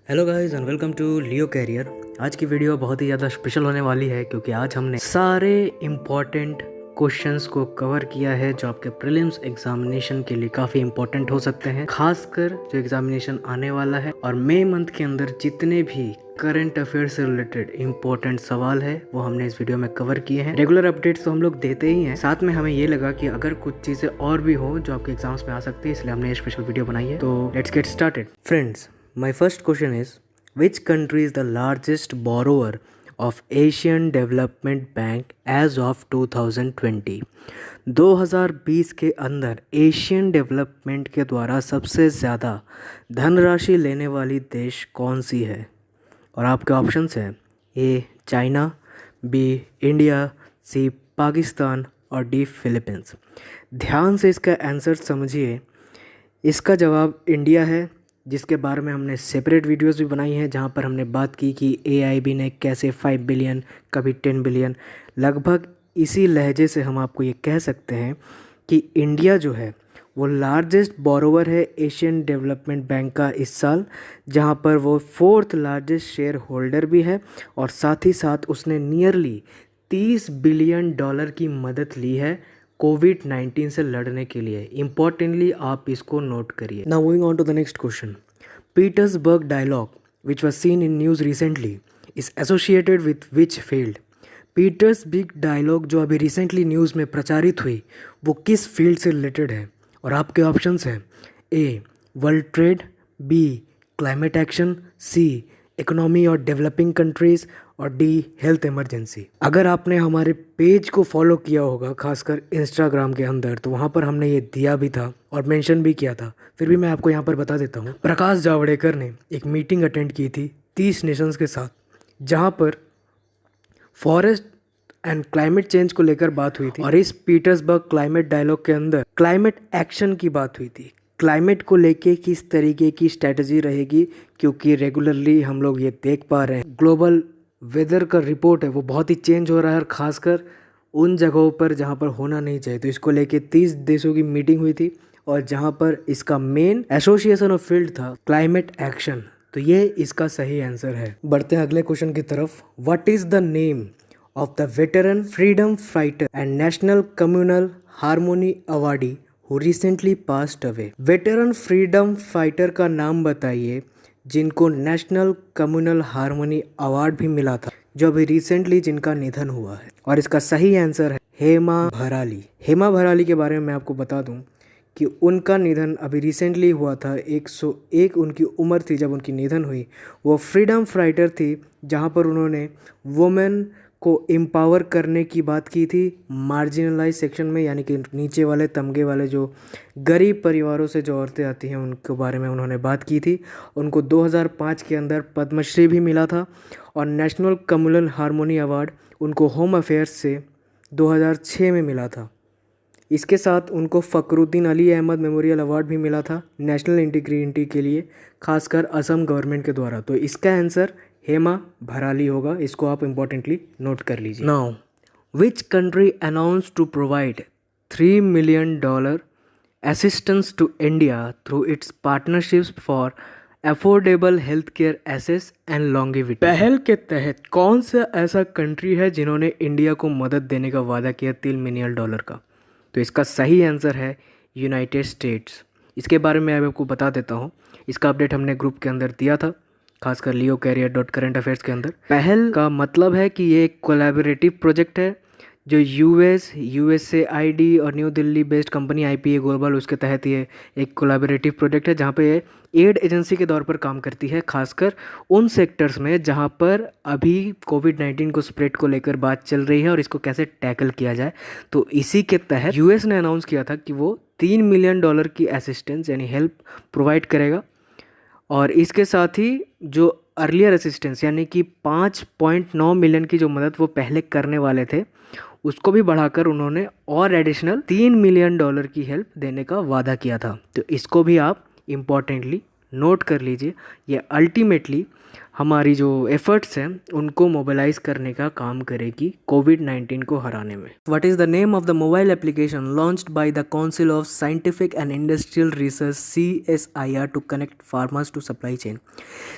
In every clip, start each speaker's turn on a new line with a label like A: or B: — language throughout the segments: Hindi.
A: Hello guys and welcome to Leo career. आज की वीडियो बहुत ही ज़्यादा स्पेशल होने वाली है क्योंकि आज हमने सारे इम्पॉर्टेंट क्वेश्चंस को कवर किया है जो आपके प्रीलिम्स एग्जामिनेशन के लिए काफ़ी इम्पोर्टेंट हो सकते हैं, खासकर जो एग्जामिनेशन आने वाला है। और मई मंथ के अंदर जितने भी करंट अफेयर्स से रिलेटेड इंपॉर्टेंट सवाल है वो हमने इस वीडियो में कवर किए हैं। रेगुलर अपडेट्स तो हम लोग देते ही हैं, साथ में हमें ये लगा कि अगर कुछ चीज़ें और भी हो जो आपके एग्जाम्स में आ सकती है, इसलिए हमने ये स्पेशल वीडियो बनाई है। तो let's get started friends. My first question is, which country is the largest borrower of Asian Development Bank as of 2020? 2020 के अंदर एशियन डेवलपमेंट के द्वारा सबसे ज़्यादा धनराशि लेने वाली देश कौन सी है? और आपके ऑप्शंस हैं ए चाइना, बी इंडिया, सी पाकिस्तान और डी फिलीपींस। ध्यान से इसका आंसर समझिए। इसका जवाब इंडिया है, जिसके बारे में हमने सेपरेट वीडियोस भी बनाई हैं जहां पर हमने बात की कि AIB ने कैसे 5 बिलियन कभी 10 बिलियन, लगभग इसी लहजे से हम आपको ये कह सकते हैं कि इंडिया जो है वो लार्जेस्ट बोरोवर है एशियन डेवलपमेंट बैंक का इस साल, जहां पर वो 4th लार्जेस्ट शेयर होल्डर भी है और साथ ही साथ उसने नियरली $30 बिलियन की मदद ली है कोविड-19 से लड़ने के लिए। इम्पॉर्टेंटली आप इसको नोट करिए। Now moving on to the next question. Petersburg dialogue which was seen in news recently is associated with which field? Petersburg dialogue जो अभी रिसेंटली न्यूज़ में प्रचारित हुई वो किस फील्ड से रिलेटेड है? और आपके ऑप्शंस हैं A world trade, B climate action, C economy और डेवलपिंग कंट्रीज़ और डी हेल्थ इमरजेंसी। अगर आपने हमारे पेज को फॉलो किया होगा खासकर इंस्टाग्राम के अंदर, तो वहाँ पर हमने ये दिया भी था और मेंशन भी किया था। फिर भी मैं आपको यहाँ पर बता देता हूँ। प्रकाश जावड़ेकर ने एक मीटिंग अटेंड की थी 30 नेशंस के साथ, जहाँ पर फॉरेस्ट एंड क्लाइमेट चेंज को लेकर बात हुई थी। और इस पीटर्सबर्ग क्लाइमेट डायलॉग के अंदर क्लाइमेट एक्शन की बात हुई थी। क्लाइमेट को लेके किस तरीके की स्ट्रैटेजी रहेगी, क्योंकि रेगुलरली हम लोग ये देख पा रहे हैं ग्लोबल वेदर का रिपोर्ट है वो बहुत ही चेंज हो रहा है, और ख़ासकर उन जगहों पर जहाँ पर होना नहीं चाहिए। तो इसको लेके 30 देशों की मीटिंग हुई थी और जहाँ पर इसका मेन एसोसिएशन ऑफ फील्ड था क्लाइमेट एक्शन। तो ये इसका सही आंसर है। बढ़ते हैं अगले क्वेश्चन की तरफ। What is the name of the veteran freedom fighter and national communal harmony awardee who recently passed away? Veteran freedom fighter का नाम बताइए जिनको नेशनल कम्युनल हार्मोनी अवार्ड भी मिला था, जो अभी रिसेंटली जिनका निधन हुआ है। और इसका सही आंसर है हेमा भराली। हेमा भराली के बारे में मैं आपको बता दूं कि उनका निधन अभी रिसेंटली हुआ था। 101 उनकी उम्र थी जब उनकी निधन हुई। वो फ्रीडम फाइटर थी, जहां पर उन्होंने वुमेन को एम्पावर करने की बात की थी मार्जिनलाइज सेक्शन में, यानी कि नीचे वाले तमगे वाले जो गरीब परिवारों से जो औरतें आती हैं उनके बारे में उन्होंने बात की थी। उनको 2005 के अंदर पद्मश्री भी मिला था और नेशनल कम्युनल हार्मोनी अवार्ड उनको होम अफेयर्स से 2006 में मिला था। इसके साथ उनको फ़खरुद्दीन अली अहमद मेमोरियल अवार्ड भी मिला था नेशनल इंटीग्रिटी के लिए, खासकर असम गवर्नमेंट के द्वारा। तो इसका आंसर हेमा भराली होगा। इसको आप इम्पोर्टेंटली नोट कर लीजिए। Now which country announce to provide $3 million assistance to India through its partnerships for affordable health care access and longevity? पहल के तहत कौन सा ऐसा कंट्री है जिन्होंने इंडिया को मदद देने का वादा किया $3 मिलियन का? तो इसका सही आंसर है यूनाइटेड स्टेट्स। इसके बारे में मैं आपको बता देता हूँ। इसका अपडेट हमने ग्रुप के अंदर दिया था, खासकर leocarrier.current affairs के अंदर। पहल का मतलब है कि ये एक कोलैबोरेटिव प्रोजेक्ट है जो USAID और new Delhi based company IPA global, उसके तहत ये एक कोलैबोरेटिव प्रोजेक्ट है जहाँ पे ये एड एजेंसी के तौर पर काम करती है, खासकर उन सेक्टर्स में जहाँ पर अभी कोविड-19 को स्प्रेड को लेकर बात चल रही है और इसको कैसे टैकल किया जाए। तो इसी के तहत US ने अनाउंस किया था कि वो $3 मिलियन की असिस्टेंस यानी हेल्प प्रोवाइड करेगा। और इसके साथ ही जो अर्लियर असिस्टेंस यानी कि 5.9 मिलियन की जो मदद वो पहले करने वाले थे, उसको भी बढ़ाकर उन्होंने और एडिशनल $3 मिलियन की हेल्प देने का वादा किया था। तो इसको भी आप इम्पॉर्टेंटली नोट कर लीजिए। ये अल्टीमेटली हमारी जो एफर्ट्स हैं उनको मोबिलाइज करने का काम करेगी कोविड-19 को हराने में। What is the name of the mobile application launched by the council of scientific and industrial research CSIR to connect farmers to supply chain.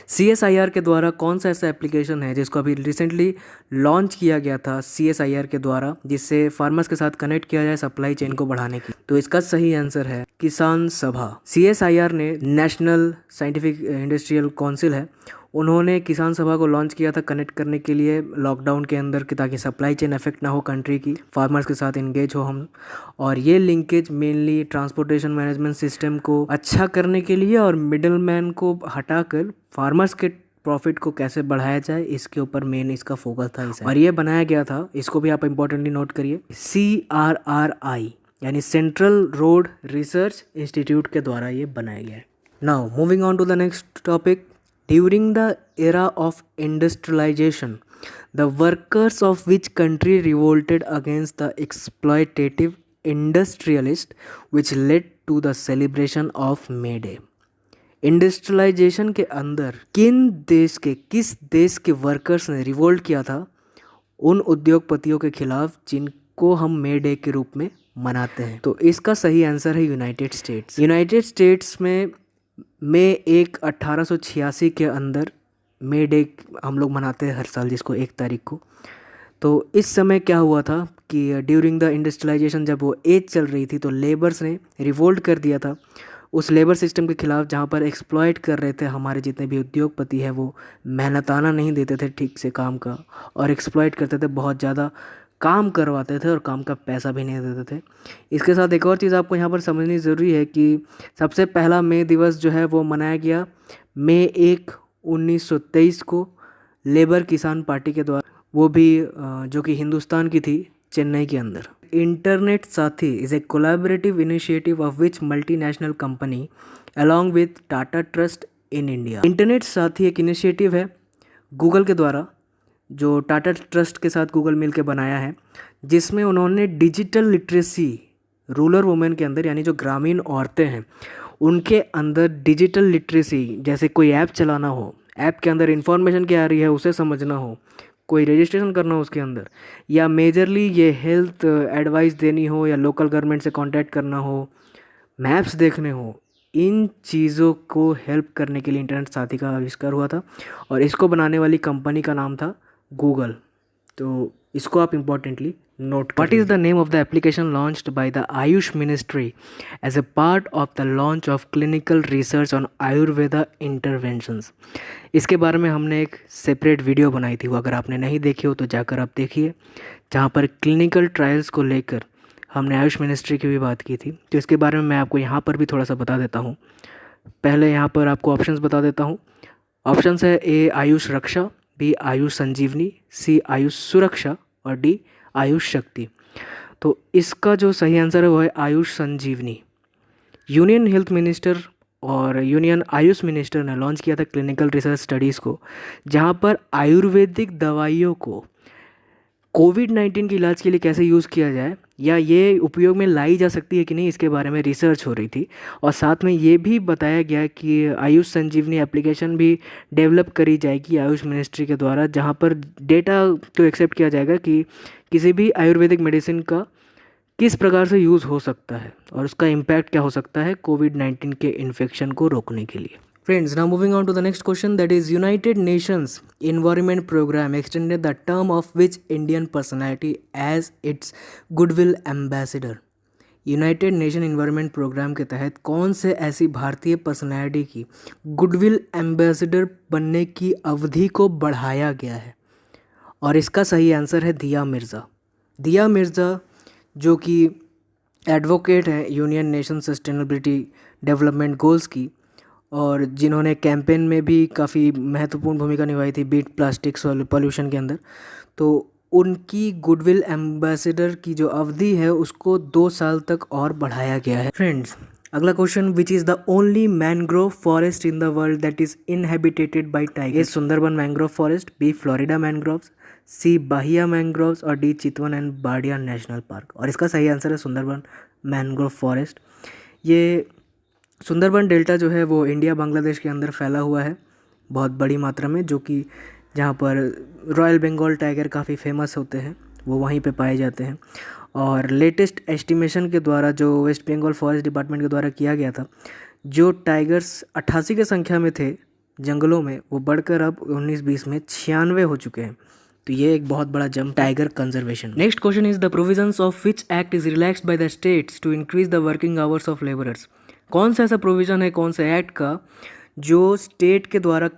A: CSIR के द्वारा कौन सा ऐसा एप्लीकेशन है जिसको अभी रिसेंटली लॉन्च किया गया था CSIR के द्वारा, जिससे फार्मर्स के साथ कनेक्ट किया जाए सप्लाई चेन को बढ़ाने की? तो इसका सही आंसर है किसान सभा। CSIR ने नेशनल साइंटिफिक इंडस्ट्रियल काउंसिल है, उन्होंने किसान सभा को लॉन्च किया था कनेक्ट करने के लिए लॉकडाउन के अंदर कि ताकि सप्लाई चेन अफेक्ट ना हो कंट्री की, फार्मर्स के साथ इंगेज हो हम। और ये linkage mainly transportation management system को अच्छा करने के लिए और मिडल मैन को हटाकर फार्मर्स के प्रॉफिट को कैसे बढ़ाया जाए इसके ऊपर मेन इसका फोकस था इसे। और ये बनाया गया था, इसको भी आप इम्पोर्टेंटली नोट करिए, CRRI यानी सेंट्रल रोड रिसर्च इंस्टीट्यूट के द्वारा ये बनाया गया है। Now moving on to the next topic. During the era of industrialization, the workers of which country revolted against the exploitative industrialist, which led to the celebration of May Day? Industrialisation के अंदर किस देश के वर्कर्स ने रिवोल्ट किया था उन उद्योगपतियों के खिलाफ जिनको हम मे डे के रूप में मनाते हैं? तो इसका सही आंसर है यूनाइटेड स्टेट्स। यूनाइटेड स्टेट्स में मई 1 1886 के अंदर मे डे हम लोग मनाते हैं हर साल, जिसको 1 तारीख को। तो इस समय क्या हुआ था कि ड्यूरिंग द इंडस्ट्रियलाइजेशन जब वो एज चल रही थी तो लेबर्स ने रिवोल्ट कर दिया था उस लेबर सिस्टम के खिलाफ जहाँ पर एक्सप्लॉइट कर रहे थे हमारे जितने भी उद्योगपति हैं, वो मेहनताना नहीं देते थे ठीक से काम का और एक्सप्लॉइट करते थे, बहुत ज़्यादा काम करवाते थे और काम का पैसा भी नहीं देते थे। इसके साथ एक और चीज़ आपको यहाँ पर समझनी ज़रूरी है कि सबसे पहला मई दिवस जो है वो मनाया गया मई 1 1923 को लेबर किसान पार्टी के द्वारा, वो भी जो कि हिंदुस्तान की थी, चेन्नई के अंदर। इंटरनेट साथी is a collaborative initiative of which multinational company along with Tata trust in India. Internet साथी एक इनिशिएटिव है गूगल के द्वारा जो टाटा ट्रस्ट के साथ गूगल मिल के बनाया है, जिसमें उन्होंने डिजिटल लिटरेसी रूरल वुमेन के अंदर, यानी जो ग्रामीण औरतें हैं उनके अंदर डिजिटल लिटरेसी, जैसे कोई ऐप चलाना हो, ऐप के अंदर इंफॉर्मेशन क्या आ रही है उसे समझना हो, कोई रजिस्ट्रेशन करना हो उसके अंदर, या मेजरली ये हेल्थ एडवाइस देनी हो या लोकल गवर्नमेंट से कांटेक्ट करना हो, मैप्स देखने हो, इन चीज़ों को हेल्प करने के लिए इंटरनेट साथी का आविष्कार हुआ था और इसको बनाने वाली कंपनी का नाम था गूगल। तो इसको आप importantly note. What is the name of the application launched by the AYUSH ministry as a part of the launch of clinical research on Ayurveda interventions? इसके बारे में हमने एक सेपरेट वीडियो बनाई थी, वो अगर आपने नहीं देखी हो तो जाकर आप देखिए, जहाँ पर क्लिनिकल ट्रायल्स को लेकर हमने आयुष मिनिस्ट्री की भी बात की थी। तो इसके बारे में मैं आपको यहाँ पर भी थोड़ा सा बता देता हूँ। पहले यहाँ पर आपको ऑप्शंस बता देता हूँ। ऑप्शंस है A Ayush Raksha, B Ayush Sanjeevani, C Ayush सुरक्षा और D आयुष शक्ति। तो इसका जो सही आंसर है वो है आयुष संजीवनी। यूनियन हेल्थ मिनिस्टर और यूनियन आयुष मिनिस्टर ने लॉन्च किया था क्लिनिकल रिसर्च स्टडीज़ को, जहाँ पर आयुर्वेदिक दवाइयों को कोविड-19 के इलाज के लिए कैसे यूज़ किया जाए या ये उपयोग में लाई जा सकती है कि नहीं, इसके बारे में रिसर्च हो रही थी। और साथ में ये भी बताया गया कि आयुष संजीवनी एप्लीकेशन भी डेवलप करी जाएगी आयुष मिनिस्ट्री के द्वारा, जहाँ पर डेटा तो एक्सेप्ट किया जाएगा कि किसी भी आयुर्वेदिक मेडिसिन का किस प्रकार से यूज़ हो सकता है और उसका इम्पैक्ट क्या हो सकता है कोविड-19 के इन्फेक्शन को रोकने के लिए। Friends, now moving on to the next question, that is United Nations Environment Program extended the term of which Indian personality as its Goodwill Ambassador? United nation environment programme के तहत कौन से ऐसी भारतीय पर्सनैलिटी की गुडविल एम्बेसडर बनने की अवधि को बढ़ाया गया है? और इसका सही आंसर है दिया मिर्ज़ा। दिया मिर्ज़ा जो कि एडवोकेट हैं union nation sustainability development goals की, और जिन्होंने कैंपेन में भी काफ़ी महत्वपूर्ण भूमिका निभाई थी बीट प्लास्टिक पॉल्यूशन के अंदर, तो उनकी गुडविल एम्बेसडर की जो अवधि है उसको 2 साल तक और बढ़ाया गया है। फ्रेंड्स, अगला question, which is the only mangrove forest in the world that is inhabited by tiger? A Sundarban mangrove forest, B Florida mangroves, C Bahia mangroves और D Chitwan and Bardia national park. और इसका सही आंसर है सुंदरबन मैंग्रोव फॉरेस्ट। ये सुंदरबन डेल्टा जो है वो इंडिया बांग्लादेश के अंदर फैला हुआ है, बहुत बड़ी मात्रा में, जो कि जहाँ पर रॉयल बंगाल टाइगर काफ़ी फेमस होते हैं वो वहीं पे पाए जाते हैं। और लेटेस्ट एस्टिमेशन के द्वारा जो वेस्ट बंगाल फॉरेस्ट डिपार्टमेंट के द्वारा किया गया था, जो टाइगर्स 88 की संख्या में थे जंगलों में, वो बढ़कर अब 19-20 में 96 हो चुके हैं। तो ये एक बहुत बड़ा jump tiger conservation. Next question is the provisions of which act is relaxed by the states to increase the working hours of labourers. कौन सा ऐसा प्रोविजन है, कौन सा एक्ट का जो स्टेट के द्वारा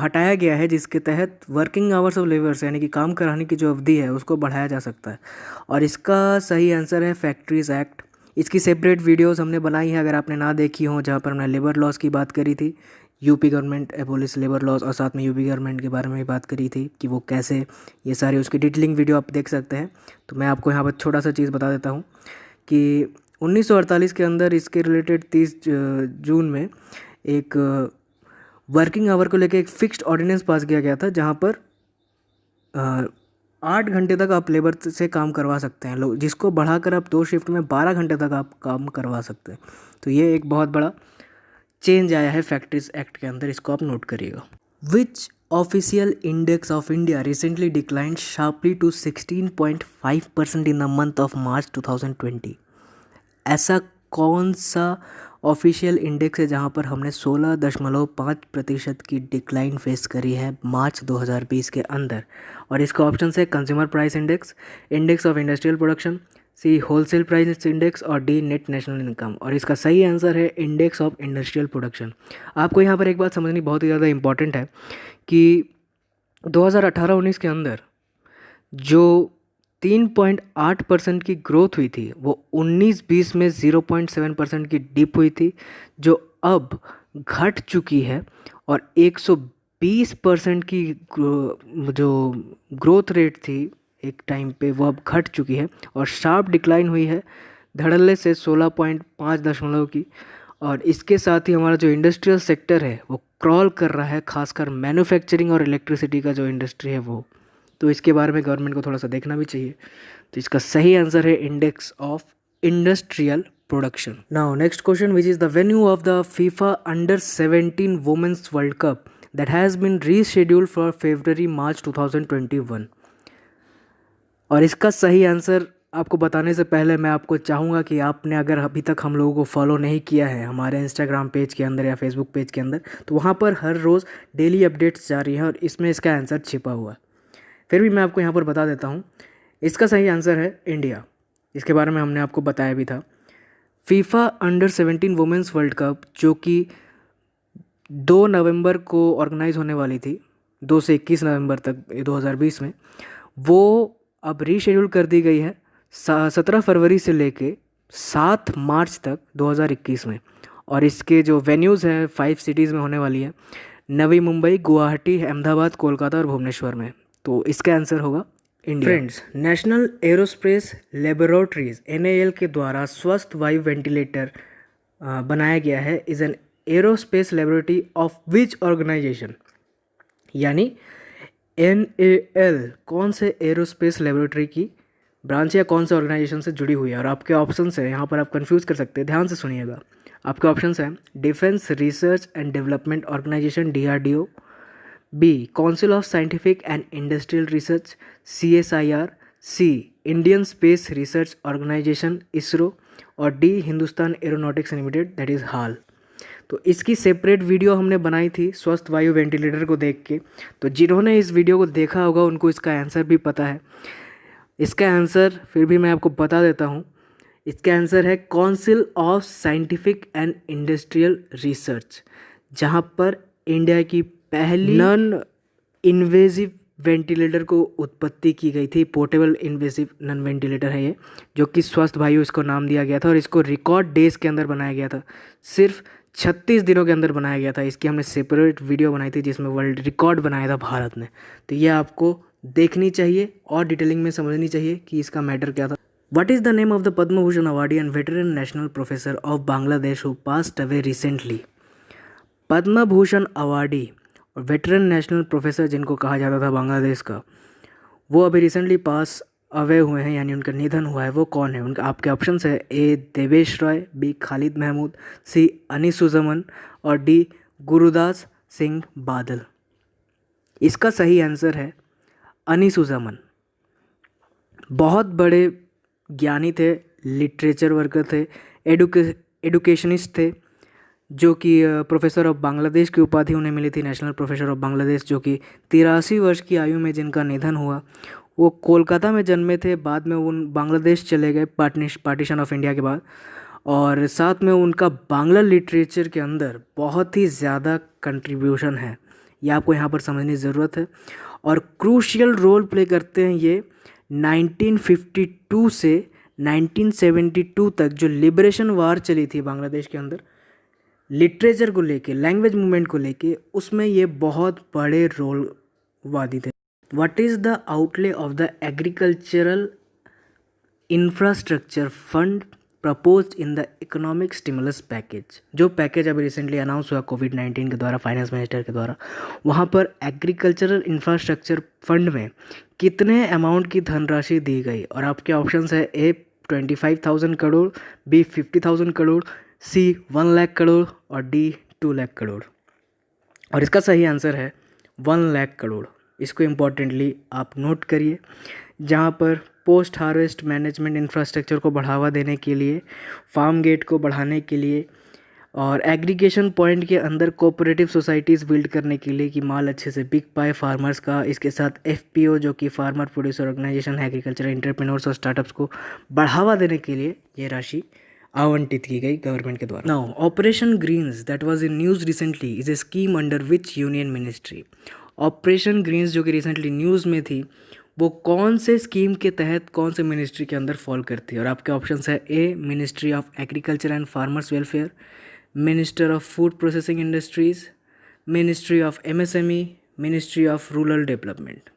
A: हटाया गया है, जिसके तहत वर्किंग आवर्स ऑफ लेबर्स यानी कि काम कराने की जो अवधि है उसको बढ़ाया जा सकता है। और इसका सही आंसर है फैक्ट्रीज एक्ट। इसकी सेपरेट वीडियोस हमने बनाई है, अगर आपने ना देखी हो, जहाँ पर हमने लेबर लॉस की बात करी थी, UP government abolish labour laws, और साथ में यूपी गवर्नमेंट के बारे में भी बात करी थी कि वो कैसे, ये सारी उसकी डिटेलिंग वीडियो आप देख सकते हैं। तो मैं आपको यहाँ पर छोटा सा चीज़ बता देता हूँ कि 1948 के अंदर इसके रिलेटेड 30 जून में एक वर्किंग आवर को लेकर एक फिक्स्ड ऑर्डिनेंस पास किया गया था, जहाँ पर 8 घंटे तक आप लेबर से काम करवा सकते हैं लोग, जिसको बढ़ाकर आप 2 शिफ्ट में 12 घंटे तक आप काम करवा सकते हैं। तो ये एक बहुत बड़ा चेंज आया है फैक्ट्रीज एक्ट के अंदर, इसको आप नोट करिएगा। Which official index of India recently declined sharply to 16.5% in the month of March 2020। ऐसा कौन सा ऑफिशियल इंडेक्स है जहां पर हमने 16.5% की डिक्लाइन फेस करी है मार्च 2020 के अंदर? और इसका ऑप्शन है consumer price index, index of industrial production, C wholesale price index, और डी नेट नेशनल इनकम। और इसका सही आंसर है इंडेक्स ऑफ इंडस्ट्रियल प्रोडक्शन। आपको यहाँ पर एक बात समझनी बहुत ही ज़्यादा इंपॉर्टेंट है कि 2018-19 के अंदर जो 3.8% की ग्रोथ हुई थी, वो 19-20 में 0.7% की डिप हुई थी, जो अब घट चुकी है, और 120% की जो ग्रोथ रेट थी एक टाइम पे, वो अब घट चुकी है और शार्प डिक्लाइन हुई है धड़ल्ले से 16.5 की। और इसके साथ ही हमारा जो इंडस्ट्रियल सेक्टर है वो क्रॉल कर रहा है, खासकर मैन्युफैक्चरिंग और इलेक्ट्रिसिटी का जो इंडस्ट्री है वो। तो इसके बारे में गवर्नमेंट को थोड़ा सा देखना भी चाहिए। तो इसका सही आंसर है index of industrial production. Now next question, which is the venue of the FIFA अंडर-17 women's world cup that has been rescheduled for February-March 2021। और इसका सही आंसर आपको बताने से पहले मैं आपको चाहूँगा कि आपने अगर अभी तक हम लोगों को फॉलो नहीं किया है हमारे इंस्टाग्राम पेज के अंदर या फेसबुक पेज के अंदर, तो वहाँ पर हर रोज़ डेली अपडेट्स जा रही हैं और इसमें इसका आंसर छिपा हुआ है। फिर भी मैं आपको यहाँ पर बता देता हूँ, इसका सही आंसर है इंडिया। इसके बारे में हमने आपको बताया भी था। फीफा अंडर-17 वुमेन्स वर्ल्ड कप, जो कि 2 नवंबर को ऑर्गेनाइज होने वाली थी, 2 से 21 नवंबर तक 2020 में, वो अब रीशेड्यूल कर दी गई है 17 फरवरी से लेके 7 मार्च तक 2021 में। और इसके जो वेन्यूज़ हैं 5 सिटीज़ में होने वाली है, नवी मुंबई, गुवाहाटी, अहमदाबाद, कोलकाता और भुवनेश्वर में। तो इसका आंसर होगा India. Friends, national aerospace laboratories NAL के द्वारा स्वस्थ वायु वेंटिलेटर बनाया गया है, is an aerospace laboratory of which organisation. यानी NAL कौन से एरोस्पेस लेबोरेटरी की ब्रांच या कौन से ऑर्गेनाइजेशन से जुड़ी हुई है? और आपके ऑप्शंस हैं, यहाँ पर आप कंफ्यूज कर सकते हैं, ध्यान से सुनिएगा। आपके ऑप्शंस हैं defence research and development organisation DRDO, B council of scientific and industrial research CSIR, C Indian space research organisation ISRO, और D Hindustan aeronautics limited, that is HAL। तो इसकी सेपरेट वीडियो हमने बनाई थी स्वस्थ वायु वेंटिलेटर को देख के। तो जिन्होंने इस वीडियो को देखा होगा उनको इसका आंसर भी पता है। इसका आंसर फिर भी मैं आपको बता देता हूँ। इसका आंसर है council of scientific and industrial research, जहाँ पर इंडिया की पहली नॉन इन्वेजिव वेंटिलेटर को उत्पत्ति की गई थी। पोर्टेबल इन्वेसिव नॉन वेंटिलेटर है ये, जो कि स्वस्थ वायु इसको नाम दिया गया था। और इसको रिकॉर्ड डेज के अंदर बनाया गया था, सिर्फ 36 दिनों के अंदर बनाया गया था। इसकी हमने सेपरेट वीडियो बनाई थी जिसमें वर्ल्ड रिकॉर्ड बनाया था भारत ने। तो ये आपको देखनी चाहिए और डिटेलिंग में समझनी चाहिए कि इसका मैटर क्या था। What is the name of the Padma Bhushan awardee and veteran national professor of Bangladesh who passed away recently? Padma Bhushan awardee और वेटरन नेशनल प्रोफेसर जिनको कहा जाता था बांग्लादेश का, वो अभी रिसेंटली पास अवे हुए हैं, यानी उनका निधन हुआ है। वो कौन है? उनका आपके ऑप्शंस है A Devesh Roy, B Khalid Mahmood, C अनीसुज़्ज़मान और D गुरुदास सिंह बादल। इसका सही आंसर है अनीसुज़ामन। बहुत बड़े ज्ञानी थे, लिटरेचर वर्कर थे, एडुकेशनिस्ट थे, जो कि प्रोफेसर ऑफ बांग्लादेश की उपाधि उन्हें मिली थी, नेशनल प्रोफेसर ऑफ बांग्लादेश, जो कि 83 वर्ष की आयु में जिनका निधन हुआ। वो कोलकाता में जन्मे थे, बाद में उन बांग्लादेश चले गए पार्टीशन ऑफ इंडिया के बाद। और साथ में उनका बांग्ला लिटरेचर के अंदर बहुत ही ज़्यादा कंट्रीब्यूशन है, ये आपको यहाँ पर समझने की ज़रूरत है। और क्रूशियल रोल प्ले करते हैं ये 1952 से 1972 तक जो लिबरेशन वार चली थी बांग्लादेश के अंदर, लिटरेचर को लेके, लैंग्वेज मूवमेंट को लेके, उसमें ये बहुत बड़े रोल वादी थे। What is the outlay of the agricultural infrastructure fund proposed in the economic stimulus package? जो पैकेज अभी रिसेंटली अनाउंस हुआ कोविड-19 के द्वारा, फाइनेंस मिनिस्टर के द्वारा, वहाँ पर एग्रीकल्चरल इंफ्रास्ट्रक्चर फंड में कितने अमाउंट की धनराशि दी गई? और आपके ऑप्शंस है ए 25,000 करोड़, बी 50,000 करोड़, सी 1 लाख करोड़ और डी 2 लाख करोड़। और इसका सही आंसर है 1 लाख करोड़। इसको इम्पॉर्टेंटली आप नोट करिए, जहाँ पर पोस्ट हार्वेस्ट मैनेजमेंट इंफ्रास्ट्रक्चर को बढ़ावा देने के लिए, फार्म गेट को बढ़ाने के लिए और एग्रीगेशन पॉइंट के अंदर कोऑपरेटिव सोसाइटीज़ बिल्ड करने के लिए कि माल अच्छे से बिक पाए फार्मर्स का। इसके साथ एफपीओ जो कि फार्मर प्रोड्यूसर ऑर्गेनाइजेशन है, एग्रीकल्चर एंटरप्रेन्योर्स और स्टार्टअप्स को बढ़ावा देने के लिए ये राशि आवंटित की गई गवर्नमेंट के द्वारा। Now operation greens that was in news recently is a scheme under which union ministry? Operation greens जो कि रिसेंटली न्यूज़ में थी, वो कौन से स्कीम के तहत कौन से मिनिस्ट्री के अंदर फॉल करती है? और आपके ऑप्शंस है A ministry of agriculture and farmers welfare, minister of food processing industries, ministry of MSME, ministry of rural development.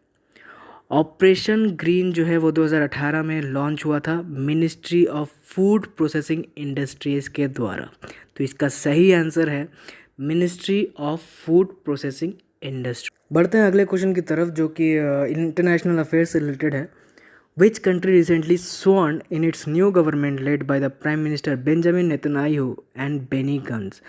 A: Operation green जो है वो 2018 में लॉन्च हुआ था ministry of food processing industries के द्वारा। तो इसका सही आंसर है ministry of food processing industry. बढ़ते हैं अगले क्वेश्चन की तरफ, जो कि इंटरनेशनल अफेयर्स से रिलेटेड है। Which country recently sworn in its new government led by the prime minister Benjamin Netanyahu and Benny Gantz?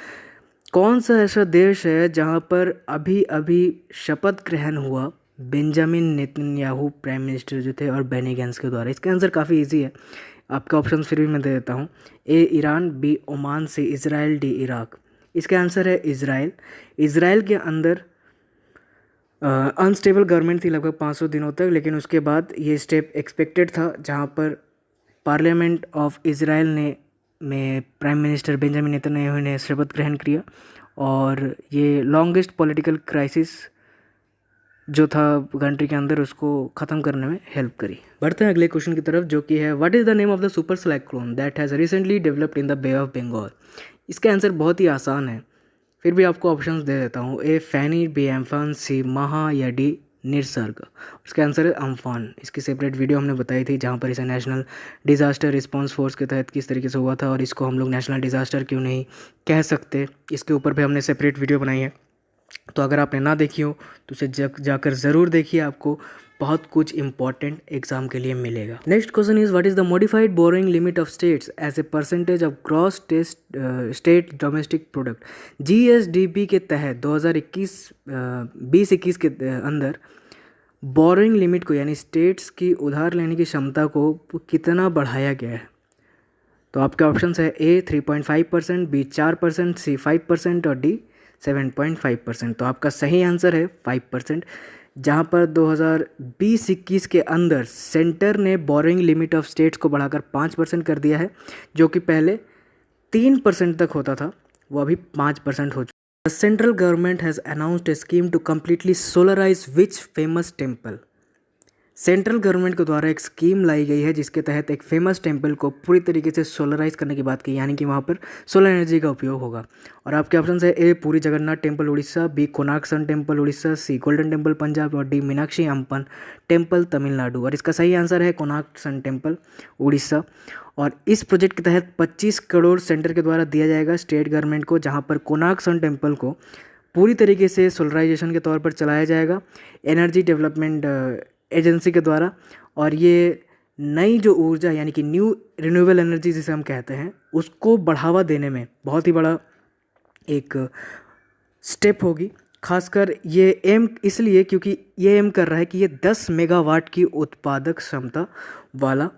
A: कौन सा ऐसा देश है जहां पर अभी अभी शपथ ग्रहण हुआ बेंजामिन नेतन्याहू प्राइम मिनिस्टर जो थे और बेनी गंज के द्वारा? इसका आंसर काफ़ी इजी है, आपका ऑप्शन फिर भी मैं दे देता हूँ। ए ईरान, बी ओमान, सी इज़राइल, डी इराक। इसका आंसर है इज़राइल। इज़राइल के अंदर अनस्टेबल गवर्नमेंट थी लगभग 500 दिनों तक, लेकिन उसके बाद ये स्टेप एक्सपेक्टेड था, जहाँ पर पार्लियामेंट ऑफ इज़राइल ने में प्राइम मिनिस्टर बेंजामिन नेतन्याहू ने शपथ ग्रहण किया और ये लॉन्गेस्ट पॉलिटिकल क्राइसिस जो था कंट्री के अंदर, उसको ख़त्म करने में हेल्प करी। बढ़ते हैं अगले क्वेश्चन की तरफ, जो कि है what is the name of the super cyclone that has recently developed in the bay of Bengal? इसका आंसर बहुत ही आसान है, फिर भी आपको ऑप्शंस दे देता हूँ। ए फैनी, बी एम्फान, सी महा या डी निसर्ग। उसका आंसर है अम्फान। इसकी सेपरेट वीडियो हमने बताई थी, जहाँ पर इसे नेशनल डिज़ास्टर रिस्पांस फोर्स के तहत किस तरीके से हुआ था और इसको हम लोग नेशनल डिज़ास्टर क्यों नहीं कह सकते, इसके ऊपर भी हमने सेपरेट वीडियो बनाई है। तो अगर आपने ना देखी हो तो उसे जाकर ज़रूर देखिए, आपको बहुत कुछ इंपॉर्टेंट एग्जाम के लिए मिलेगा। Next question is what is the modified borrowing limit of states as a percentage of gross state domestic product? GSDP के तहत 2021 के अंदर बोरोइंग लिमिट को, यानी स्टेट्स की उधार लेने की क्षमता को कितना बढ़ाया गया है? तो आपके ऑप्शन है ए 3.5%, बी 4%, सी 5% और डी 7.5%। तो आपका सही आंसर है 5%, जहाँ पर 2020-21 के अंदर सेंटर ने बोरोइंग लिमिट ऑफ स्टेट्स को बढ़ाकर 5% कर दिया है, जो कि पहले 3% तक होता था, वो अभी 5% हो चुका है। The central government has announced a scheme to completely solarise which famous temple? Central government के द्वारा एक स्कीम लाई गई है जिसके तहत एक फेमस टेम्पल को पूरी तरीके से सोलराइज करने की बात की, यानी कि वहाँ पर सोलर एनर्जी का उपयोग होगा। और आपके ऑप्शन है A Puri Jagannath temple Orissa, B Konark sun temple Orissa, C golden temple Punjab और डी मीनाक्षी अम्पन टेम्पल तमिलनाडु। और इसका सही आंसर है कोणार्क सन टेम्पल उड़ीसा। और इस प्रोजेक्ट के तहत 25 करोड़ सेंटर के द्वारा दिया जाएगा स्टेट गवर्नमेंट को, जहाँ पर कोणार्क सन टेम्पल को पूरी तरीके से सोलराइजेशन के तौर पर चलाया जाएगा एनर्जी डेवलपमेंट एजेंसी के द्वारा। और ये नई जो ऊर्जा, यानी कि न्यू रिन्यूएबल एनर्जी जिसे हम कहते हैं, उसको बढ़ावा देने में बहुत ही बड़ा एक स्टेप होगी। खासकर ये एम इसलिए क्योंकि ये एम कर रहा है कि ये 10 मेगावाट की उत्पादक क्षमता वाला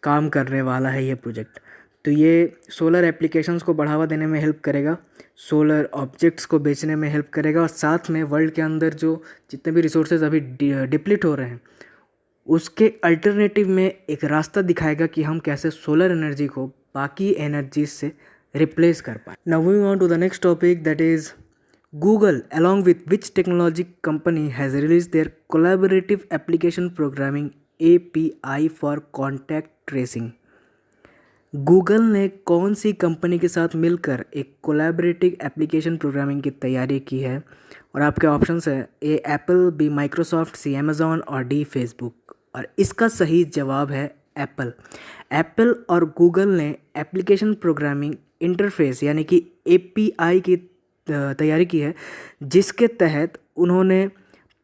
A: काम करने वाला है ये प्रोजेक्ट। तो ये सोलर एप्लीकेशंस को बढ़ावा देने में हेल्प करेगा, सोलर ऑब्जेक्ट्स को बेचने में हेल्प करेगा, और साथ में वर्ल्ड के अंदर जो जितने भी रिसोर्सेज अभी डिप्लीट हो रहे हैं उसके अल्टरनेटिव में एक रास्ता दिखाएगा कि हम कैसे सोलर एनर्जी को बाकी एनर्जी से रिप्लेस कर पाए। Now moving on to the next topic, that is Google, along with which technology company has released their collaborative application programming API for contact tracing? Google ने कौन सी कंपनी के साथ मिलकर एक कोलैबोरेटिव एप्लीकेशन प्रोग्रामिंग की तैयारी की है? और आपके ऑप्शंस है ए एप्पल, बी माइक्रोसॉफ्ट, सी अमेज़ॉन और डी फेसबुक। और इसका सही जवाब है एप्पल। एप्पल और गूगल ने एप्लीकेशन प्रोग्रामिंग इंटरफेस यानी कि API की तैयारी की है, जिसके तहत उन्होंने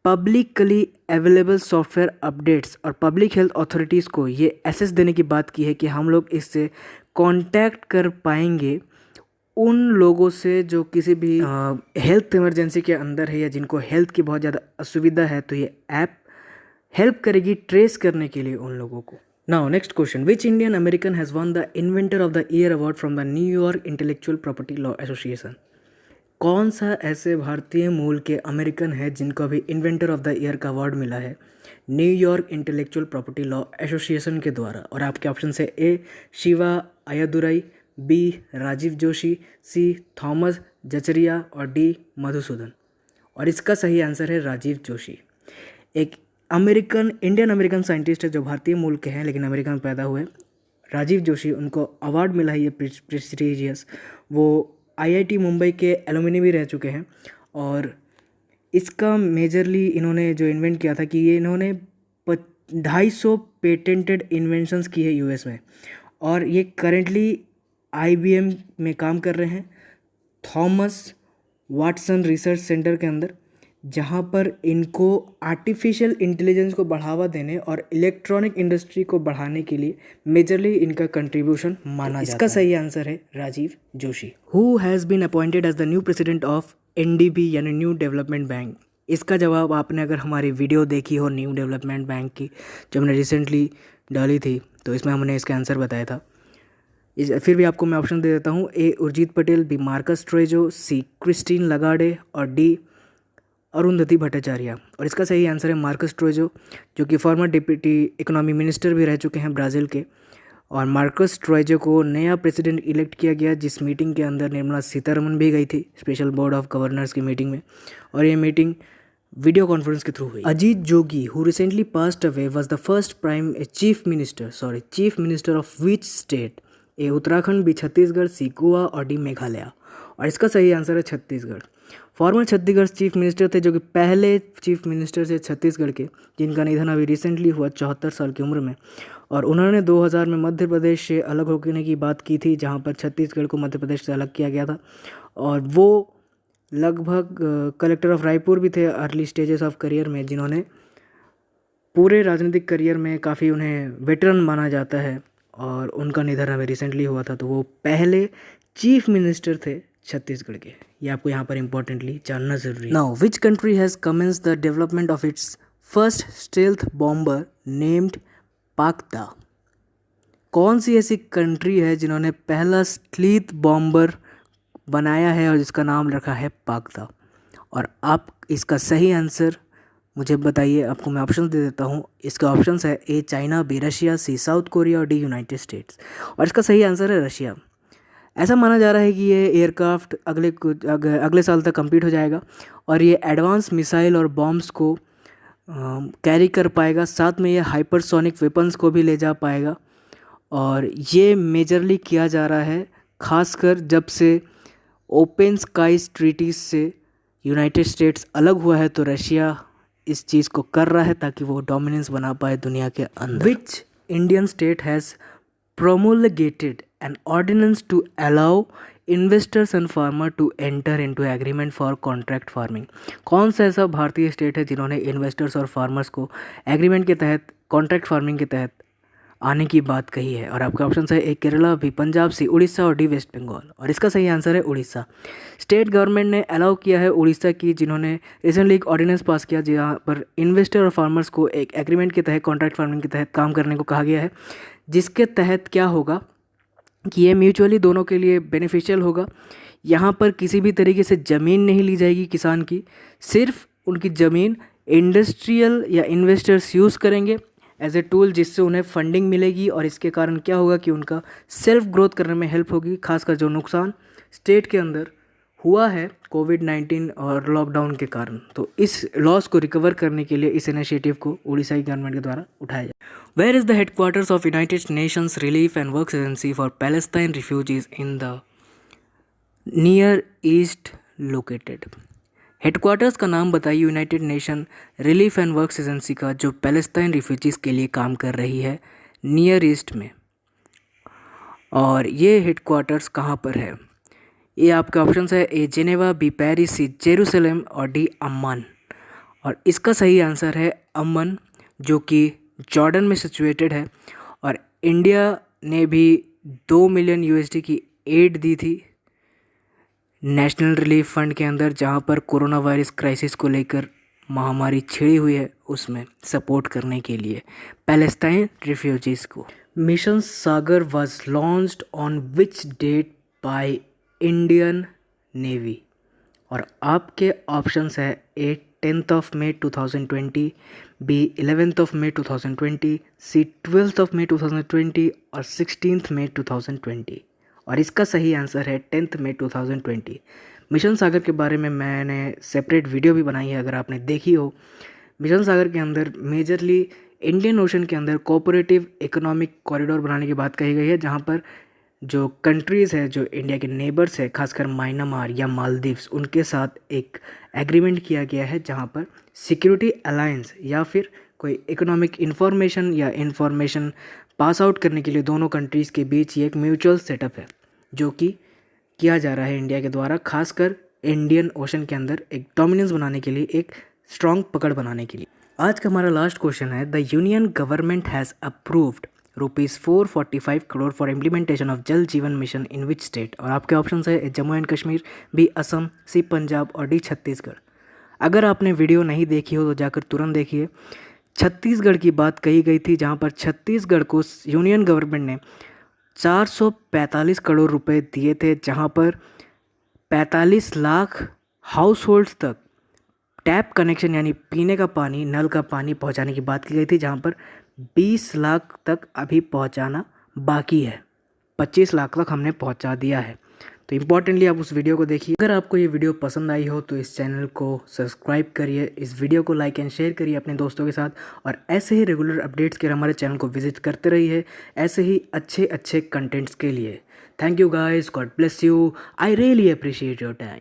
A: पब्लिकली अवेलेबल सॉफ्टवेयर अपडेट्स और पब्लिक हेल्थ अथॉरिटीज़ को ये एसेस देने की बात की है कि हम लोग इससे कांटेक्ट कर पाएंगे उन लोगों से जो किसी भी हेल्थ इमरजेंसी के अंदर है या जिनको हेल्थ की बहुत ज़्यादा असुविधा है। तो ये ऐप हेल्प करेगी ट्रेस करने के लिए उन लोगों को। Now next question, which Indian American has one the inventor of the year award from the New York intellectual property law association? कौन सा ऐसे भारतीय मूल के अमेरिकन है जिनको अभी इन्वेंटर ऑफ द ईयर का अवार्ड मिला है New York intellectual property law association के द्वारा? और आपके ऑप्शन है ए शिवा अय्यादुराई, बी राजीव जोशी, सी थॉमस जचरिया और डी मधुसूदन। और इसका सही आंसर है राजीव जोशी। एक इंडियन अमेरिकन साइंटिस्ट है जो भारतीय मूल के हैं लेकिन अमेरिका में पैदा हुए। राजीव जोशी, उनको अवार्ड मिला है ये प्रेस्टिजियस। वो IIT मुंबई के एलुमनी भी रह चुके हैं। और इसका मेजरली इन्होंने जो इन्वेंट किया था कि ये इन्होंने 250 पेटेंटेड इन्वेंशंस की है US में, और ये करेंटली IBM में काम कर रहे हैं, थॉमस वाटसन रिसर्च सेंटर के अंदर, जहाँ पर इनको आर्टिफिशियल इंटेलिजेंस को बढ़ावा देने और इलेक्ट्रॉनिक इंडस्ट्री को बढ़ाने के लिए मेजरली इनका कंट्रीब्यूशन माना जाता है। इसका सही आंसर है Rajiv Joshi. Who has been appointed as the new president of NDB यानी न्यू डेवलपमेंट बैंक? इसका जवाब आपने अगर हमारी वीडियो देखी हो न्यू डेवलपमेंट बैंक की जो हमने रिसेंटली डाली थी तो इसमें हमने इसका आंसर बताया था। फिर भी आपको मैं ऑप्शन दे देता हूँ, A Urjit Patel, B Marcus Trejo, C Christine Lagarde और डी अरुंधति भट्टाचार्य। और इसका सही आंसर है मार्कस ट्रोजो, जो कि फॉर्मर डिप्टी इकोनॉमी मिनिस्टर भी रह चुके हैं ब्राज़ील के। और मार्कस ट्रोजो को नया प्रेसिडेंट इलेक्ट किया गया, जिस मीटिंग के अंदर निर्मला सीतारमन भी गई थी स्पेशल बोर्ड ऑफ गवर्नर्स की मीटिंग में, और ये मीटिंग वीडियो कॉन्फ्रेंस के थ्रू हुई। Ajit Jogi, who recently passed away, was the first chief minister of which state? A Uttarakhand, B Chhattisgarh, C Goa और डी मेघालय। और इसका सही आंसर है Chhattisgarh. Former Chhattisgarh chief minister थे, जो कि पहले चीफ मिनिस्टर थे छत्तीसगढ़ के, जिनका निधन अभी रिसेंटली हुआ 74 साल की उम्र में। और उन्होंने 2000 में मध्य प्रदेश से अलग होने की बात की थी, जहां पर छत्तीसगढ़ को मध्य प्रदेश से अलग किया गया था। और वो लगभग कलेक्टर ऑफ रायपुर भी थे अर्ली स्टेजेस ऑफ करियर में, जिन्होंने पूरे राजनीतिक करियर में काफ़ी उन्हें वेटरन माना जाता है। और उनका निधन अभी रिसेंटली हुआ था, तो वो पहले चीफ मिनिस्टर थे छत्तीसगढ़ के। ये आपको यहाँ पर इंपॉर्टेंटली जानना जरूरी है। Now which country has commence the development of its first stealth bomber named PAK DA? कौन सी ऐसी कंट्री है जिन्होंने पहला स्टील्थ बॉम्बर बनाया है और जिसका नाम रखा है पाक्दा? और आप इसका सही आंसर मुझे बताइए। आपको मैं ऑप्शन दे देता हूँ। इसका ऑप्शंस है A China, B Russia, C south Korea और डी यूनाइटेड स्टेट्स। और इसका सही आंसर है रशिया। ऐसा माना जा रहा है कि ये एयरक्राफ्ट अगले साल तक कंप्लीट हो जाएगा और ये एडवांस मिसाइल और बॉम्ब्स को कैरी कर पाएगा, साथ में ये हाइपरसोनिक वेपन्स को भी ले जा पाएगा। और ये मेजरली किया जा रहा है खासकर जब से ओपन स्काईज ट्रीटीज से यूनाइटेड स्टेट्स अलग हुआ है, तो रशिया इस चीज़ को कर रहा है ताकि वो डोमिनेंस बना पाए दुनिया के अंदर। Which Indian state has promulgated an ordinance to allow investors and farmer to enter into agreement for contract farming? कौन सा ऐसा भारतीय स्टेट है जिन्होंने इन्वेस्टर्स और फार्मर्स को एग्रीमेंट के तहत कॉन्ट्रैक्ट फार्मिंग के तहत आने की बात कही है। और आपका ऑप्शन है ए केरला, बी पंजाब, सी उड़ीसा और डी वेस्ट बंगाल। और इसका सही आंसर है उड़ीसा। स्टेट गवर्नमेंट ने अलाउ किया है उड़ीसा की, जिन्होंने रिसेंटली एक ऑर्डिनेंस पास किया जहाँ पर इन्वेस्टर और फार्मर्स को एक एग्रीमेंट के तहत, कॉन्ट्रैक्ट फार्मिंग के तहत काम करने को कहा गया है, जिसके तहत क्या होगा कि ये म्यूचुअली दोनों के लिए बेनिफिशियल होगा। यहाँ पर किसी भी तरीके से ज़मीन नहीं ली जाएगी किसान की, सिर्फ उनकी ज़मीन इंडस्ट्रियल या इन्वेस्टर्स यूज़ करेंगे एज ए टूल, जिससे उन्हें फंडिंग मिलेगी। और इसके कारण क्या होगा कि उनका सेल्फ ग्रोथ करने में हेल्प होगी। खासकर जो नुकसान स्टेट के अंदर हुआ है कोविड-19 और लॉकडाउन के कारण, तो इस लॉस को रिकवर करने के लिए इस इनिशिएटिव को उड़ीसा की गवर्नमेंट के द्वारा उठाया जाए। Where is the headquarters of united nations relief and works agency for Palestine refugees in the near east located? Headquarters का नाम बताइए united nation relief and works agency का, जो पैलेस्टाइन रिफ्यूजीज़ के लिए काम कर रही है नियर ईस्ट में। और ये हेडक्वार्टर्स कहाँ पर है? ये आपके ऑप्शंस है ए जेनेवा, बी पेरिस, सी जेरूसलम और डी अम्मान। और इसका सही आंसर है अम्मान, जो कि जॉर्डन में सिचुएटेड है। और इंडिया ने भी 2 मिलियन यूएसडी की एड दी थी नेशनल रिलीफ फंड के अंदर, जहां पर कोरोना वायरस क्राइसिस को लेकर महामारी छिड़ी हुई है, उसमें सपोर्ट करने के लिए पैलेस्टाइन रिफ्यूजीज़ को। Mission Sagar was launched on which date by Indian navy? और आपके ऑप्शंस है ए 10 मई 2020, बी 11 मई 2020, सी 12 मई 2020 और 16 मई 2020। और इसका सही आंसर है 10 मई 2020। मिशन सागर के बारे में मैंने सेपरेट वीडियो भी बनाई है, अगर आपने देखी हो। मिशन सागर के अंदर मेजरली इंडियन ओशन के अंदर कोऑपरेटिव इकोनॉमिक कॉरिडोर बनाने की बात कही गई है, जहाँ पर जो कंट्रीज़ है, जो इंडिया के नेबर्स है, खासकर म्यांमार या मालदीव्स, उनके साथ एक एग्रीमेंट किया गया है, जहाँ पर सिक्योरिटी अलायंस या फिर कोई इकोनॉमिक इंफॉर्मेशन या इंफॉर्मेशन पास आउट करने के लिए दोनों कंट्रीज़ के बीच ये एक म्यूचुअल सेटअप है, जो कि किया जा रहा है इंडिया के द्वारा, खासकर इंडियन ओशन के अंदर एक डोमिनेंस बनाने के लिए, एक स्ट्रॉन्ग पकड़ बनाने के लिए। आज का हमारा लास्ट क्वेश्चन है, the union government has approved ₹445 crore for implementation of जल जीवन मिशन इन विच स्टेट? और आपके ऑप्शन है जम्मू एंड कश्मीर, बी असम, सी पंजाब और डी छत्तीसगढ़। अगर आपने वीडियो नहीं देखी हो तो जाकर तुरंत देखिए। छत्तीसगढ़ की बात कही गई थी, जहां पर छत्तीसगढ़ को यूनियन गवर्नमेंट ने 445 करोड़ रुपए दिए थे, जहां पर 45 लाख हाउस होल्ड्स तक टैप कनेक्शन यानी पीने का पानी, नल का पानी पहुंचाने की बात की गई थी, जहां पर 20 लाख तक अभी पहुंचाना बाकी है। 25 लाख तक हमने पहुंचा दिया है। तो इम्पॉर्टेंटली आप उस वीडियो को देखिए। अगर आपको ये वीडियो पसंद आई हो तो इस चैनल को सब्सक्राइब करिए, इस वीडियो को लाइक एंड शेयर करिए अपने दोस्तों के साथ, और ऐसे ही रेगुलर अपडेट्स के लिए हमारे चैनल को विजिट करते रहिए, ऐसे ही अच्छे अच्छे कंटेंट्स के लिए। Thank you guys, God bless you, I really appreciate your time.